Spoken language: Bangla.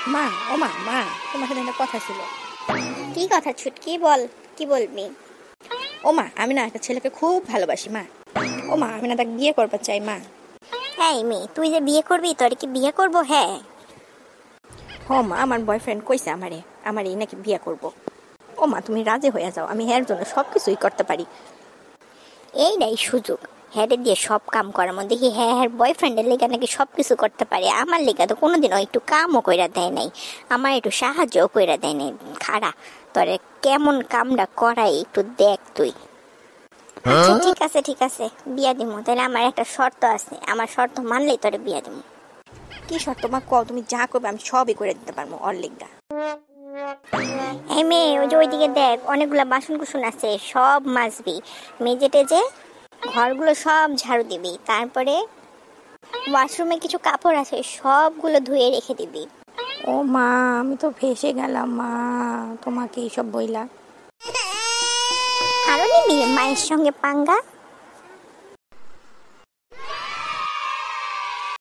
মা, ও মা, মা, তোমার সাথে একটা কথা ছিল। কি কথা ছুটকি, বল, কি বলবি? ও মা, আমি না একটা ছেলেকে খুব ভালোবাসি মা। ও মা, আমি না তাকে বিয়ে করবার চাই মা। এই মেয়ে, তুই যে বিয়ে করবি, তোর কি বিয়ে করবো? হ্যাঁ। ও মা, আমার বয়ফ্রেন্ড কইছে আমারে নাকি বিয়ে করব। ও মা, তুমি রাজি হয়ে যাও, আমি এর জন্য সব কিছুই করতে পারি। এইটাই সুযোগ, হ্যারে দিয়ে সব কাম করার মধ্যে। দেখি হ্যাঁ, হ্যাঁ বয়ফ্রেন্ডের লেগা নাকি সব কিছু করতে পারে, আমার লেগা তো কোনোদিনও একটু কামও কইরা দেয় নাই, আমার একটু সাহায্যও কইরা দেয় নাই। খাড়া, তোরে কেমন কামটা করাই একটু দেখ তুই। আচ্ছা ঠিক আছে, বিয়া দিমু। তাহলে আমার একটা শর্ত আছে, আমার শর্ত মানলেই তোরে বিয়া দিমু। কি শর্ত মা কও, তুমি যা করবে আমি সবই করে দিতে পারবো ওর লেগা। এই মেয়ে, ওই যে ওইদিকে দেখ, অনেকগুলা বাসন কুসন আছে, সব মাজবি। মেজে টেজে ঘরগুলো সব ঝাড়ু দিবি, তারপরে ওয়াশরুমে কিছু কাপড় আছে, সবগুলো ধুয়ে রেখে দিবি। ও মা, আমি তো ফেসে গেলাম মা, তোমাকে এইসব বইলা। আরো নিবি মায়ের সঙ্গে পাঙ্গা?